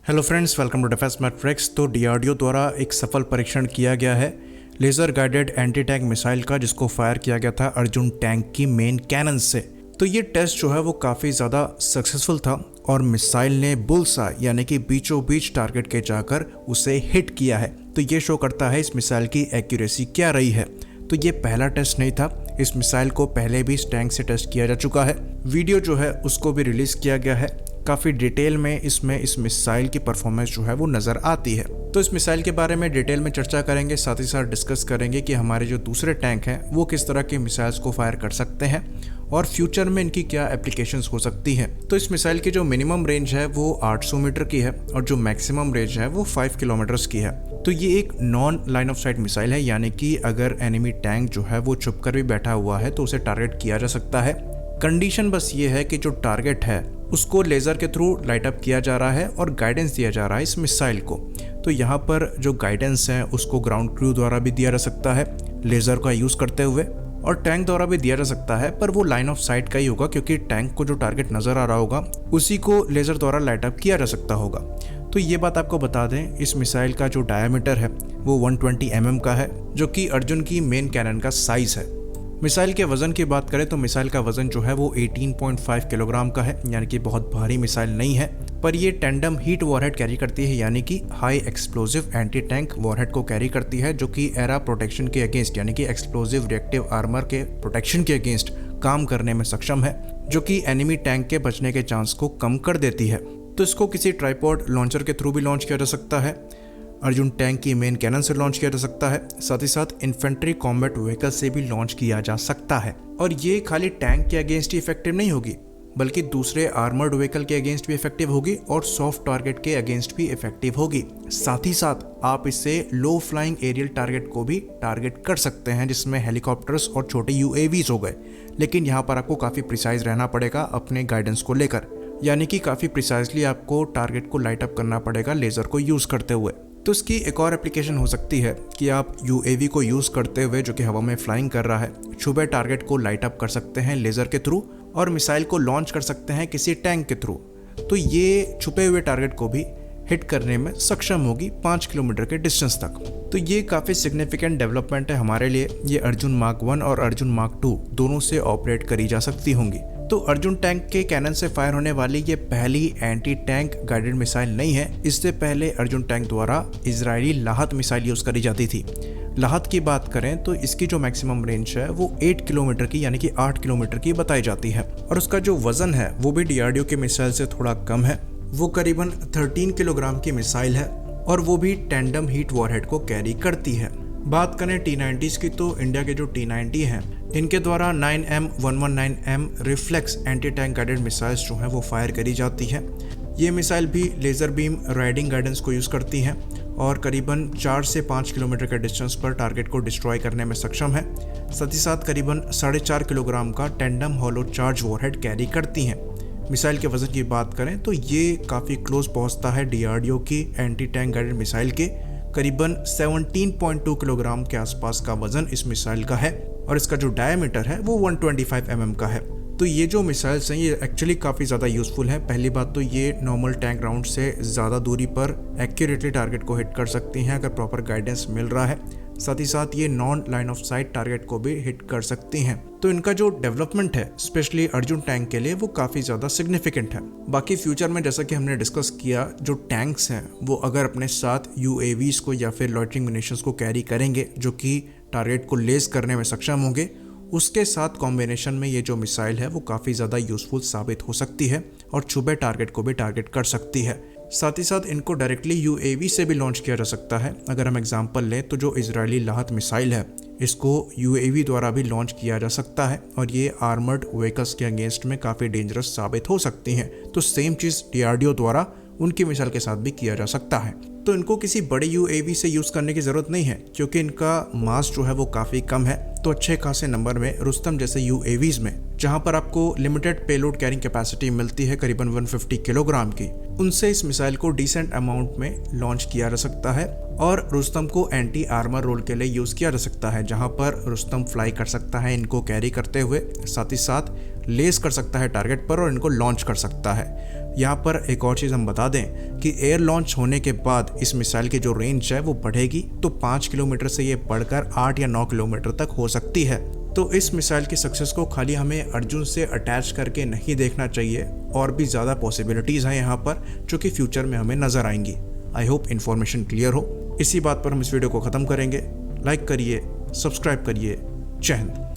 Hello friends, welcome to Defence Matrix. तो DRDO द्वारा एक सफल परीक्षण किया गया है laser guided anti tank missile का, जिसको फायर किया गया था अर्जुन टैंक की मेन कैनन से। तो ये टेस्ट जो है वो काफ़ी ज़्यादा सक्सेसफुल था और मिसाइल ने बुल्सआई यानी कि बीचों बीच टारगेट के जाकर उसे हिट किया है। तो ये शो करता है इस मिसाइल की एक्यूरेसी क्या रही है। तो ये पहला टेस्ट नहीं था, इस मिसाइल को पहले भी इस टैंक से टेस्ट किया जा चुका है। वीडियो जो है उसको भी रिलीज़ किया गया है। काफ़ी डिटेल में इसमें इस मिसाइल की परफॉर्मेंस जो है वो नज़र आती है। तो इस मिसाइल के बारे में डिटेल में चर्चा करेंगे, साथ ही साथ डिस्कस करेंगे कि हमारे जो दूसरे टैंक हैं वो किस तरह के मिसाइल्स को फायर कर सकते हैं और फ्यूचर में इनकी क्या एप्लीकेशंस हो सकती हैं। तो इस मिसाइल की जो मिनिमम रेंज है वो 800 मीटर की है और जो मैक्सिमम रेंज है वो 5 किलोमीटर्स की है। तो ये एक non line of site missile है, यानी कि अगर एनिमी टैंक जो है वो छुप कर भी बैठा हुआ है तो उसे टारगेट किया जा सकता है। कंडीशन बस ये है कि जो टारगेट है उसको लेज़र के थ्रू लाइट अप किया जा रहा है और गाइडेंस दिया जा रहा है इस मिसाइल को। तो यहाँ पर जो गाइडेंस है उसको ग्राउंड क्रू द्वारा भी दिया जा सकता है लेज़र का यूज़ करते हुए, और टैंक द्वारा भी दिया जा सकता है, पर वो लाइन ऑफ साइट का ही होगा क्योंकि टैंक को जो टारगेट नज़र आ रहा होगा उसी को लेज़र द्वारा लाइट अप किया जा सकता होगा। तो ये बात आपको बता दें, इस मिसाइल का जो डायमीटर है वो 120 mm का है, जो कि अर्जुन की मेन कैनन का साइज़ है। मिसाइल के वज़न की बात करें तो मिसाइल का वज़न जो है वो 18.5 किलोग्राम का है, यानी कि बहुत भारी मिसाइल नहीं है। पर ये टेंडम हीट वॉरहेड कैरी करती है, यानी कि high explosive anti tank warhead को कैरी करती है, जो कि एरा प्रोटेक्शन के अगेंस्ट यानी कि एक्सप्लोजिव रिएक्टिव आर्मर के प्रोटेक्शन के अगेंस्ट काम करने में सक्षम है, जो कि एनिमी टैंक के बचने के चांस को कम कर देती है। तो इसको किसी ट्राइपॉड लॉन्चर के थ्रू भी लॉन्च किया जा सकता है, अर्जुन टैंक की मेन कैनन से लॉन्च किया जा सकता है, साथ ही साथ इन्फेंट्री कॉम्बैट व्हीकल से भी लॉन्च किया जा सकता है। और ये खाली टैंक के अगेंस्ट ही इफेक्टिव नहीं होगी, बल्कि दूसरे आर्मर्ड व्हीकल के अगेंस्ट भी इफेक्टिव होगी और सॉफ्ट टारगेट के अगेंस्ट भी इफेक्टिव होगी। साथ ही साथ आप इससे लो फ्लाइंग एरियल टारगेट को भी टारगेट कर सकते हैं, जिसमें हेलीकॉप्टर्स और छोटे यूएवीज हो गए। लेकिन यहाँ पर आपको काफ़ी प्रिसाइज रहना पड़ेगा अपने गाइडेंस को लेकर, यानी कि काफ़ी प्रिसाइजली आपको टारगेट को लाइट अप करना पड़ेगा लेज़र को यूज़ करते हुए। तो इसकी एक और एप्लीकेशन हो सकती है कि आप यूएवी को यूज़ करते हुए, जो कि हवा में फ्लाइंग कर रहा है, छुपे टारगेट को लाइट अप कर सकते हैं लेज़र के थ्रू और मिसाइल को लॉन्च कर सकते हैं किसी टैंक के थ्रू। तो ये छुपे हुए टारगेट को भी हिट करने में सक्षम होगी 5 किलोमीटर के डिस्टेंस तक। तो ये काफ़ी सिग्निफिकेंट डेवलपमेंट है हमारे लिए। ये अर्जुन मार्क 1 और अर्जुन मार्क 2 दोनों से ऑपरेट करी जा सकती होंगी। तो अर्जुन टैंक के कैनन से फायर होने वाली ये पहली एंटी टैंक गाइडेड मिसाइल नहीं है। इससे पहले अर्जुन टैंक द्वारा इजरायली लाहत मिसाइल यूज़ करी जाती थी। लाहत की बात करें तो इसकी जो मैक्सिमम रेंज है वो 8 किलोमीटर की यानी कि 8 किलोमीटर की बताई जाती है, और उसका जो वज़न है वो भी डीआरडीओ के मिसाइल से थोड़ा कम है। वो करीबन 13 किलोग्राम की मिसाइल है और वो भी टेंडम हीट वॉरहेड को कैरी करती है। बात करें T-90s की तो इंडिया के जो T-90 हैं इनके द्वारा 9M119M reflex anti tank guided missiles जो हैं वो फायर करी जाती हैं। ये मिसाइल भी लेज़र बीम राइडिंग गाइडेंस को यूज़ करती हैं और करीबन 4 से 5 किलोमीटर के डिस्टेंस पर टारगेट को डिस्ट्रॉय करने में सक्षम है। साथ ही साथ करीबन 4.5 किलोग्राम का tandem hollow charge warhead carry करती हैं। मिसाइल के वज़न की बात करें तो ये काफ़ी क्लोज पहुंचता है डीआरडीओ की एंटी टैंक गाइडेड मिसाइल के। करीबन 17.2 किलोग्राम के आसपास का वज़न इस मिसाइल का है और इसका जो डायमीटर है वो 125 mm का है। तो ये जो मिसाइल्स हैं ये एक्चुअली काफ़ी ज़्यादा यूज़फुल हैं। पहली बात तो ये नॉर्मल टैंक राउंड से ज़्यादा दूरी पर एक्यूरेटली टारगेट को हिट कर सकती हैं अगर प्रॉपर गाइडेंस मिल रहा है। साथ ही साथ ये non line of site target को भी हिट कर सकती हैं। तो इनका जो डेवलपमेंट है स्पेशली अर्जुन टैंक के लिए वो काफ़ी ज़्यादा सिग्निफिकेंट है। बाकी फ्यूचर में जैसा कि हमने डिस्कस किया, जो टैंक्स हैं वो अगर अपने साथ यूएवीज को या फिर लॉइटरिंग म्यूनिशंस को कैरी करेंगे जो कि टारगेट को लेस करने में सक्षम होंगे, उसके साथ कॉम्बिनेशन में ये जो मिसाइल है वो काफ़ी ज़्यादा यूज़फुल साबित हो सकती है और छुपे टारगेट को भी टारगेट कर सकती है। साथ ही साथ इनको डायरेक्टली यूएवी से भी लॉन्च किया जा सकता है। अगर हम एग्जांपल लें तो जो इजरायली लाहत मिसाइल है इसको यूएवी द्वारा भी लॉन्च किया जा सकता है और ये आर्मर्ड व्हीकल्स के अगेंस्ट में काफ़ी डेंजरस साबित हो सकती हैं। तो सेम चीज़ डीआरडीओ द्वारा उनकी मिसाइल के साथ भी किया जा सकता है। तो इनको किसी बड़े यूएवी से यूज़ करने की ज़रूरत नहीं है क्योंकि इनका मास जो है वो काफ़ी कम है। तो अच्छे खासे नंबर में रुस्तम जैसे यूएवीज में, जहां पर आपको लिमिटेड पेलोड कैरिंग कैपेसिटी मिलती है करीबन 150 किलोग्राम की, उनसे इस मिसाइल को डिसेंट अमाउंट में लॉन्च किया जा सकता है और रुस्तम को एंटी आर्मर रोल के लिए यूज़ किया जा सकता है, जहां पर रुस्तम फ्लाई कर सकता है इनको कैरी करते हुए, साथ ही साथ लेस कर सकता है टारगेट पर और इनको लॉन्च कर सकता है। यहाँ पर एक और चीज़ हम बता दें कि एयर लॉन्च होने के बाद इस मिसाइल की जो रेंज है वो बढ़ेगी, तो 5 किलोमीटर से ये बढ़कर 8 या 9 किलोमीटर तक हो सकती है। तो इस मिसाइल की सक्सेस को खाली हमें अर्जुन से अटैच करके नहीं देखना चाहिए, और भी ज़्यादा पॉसिबिलिटीज़ हैं यहाँ पर जो कि फ्यूचर में हमें नज़र आएंगी। आई होप इन्फॉर्मेशन क्लियर हो। इसी बात पर हम इस वीडियो को ख़त्म करेंगे। लाइक करिए, सब्सक्राइब करिए। जय हिंद।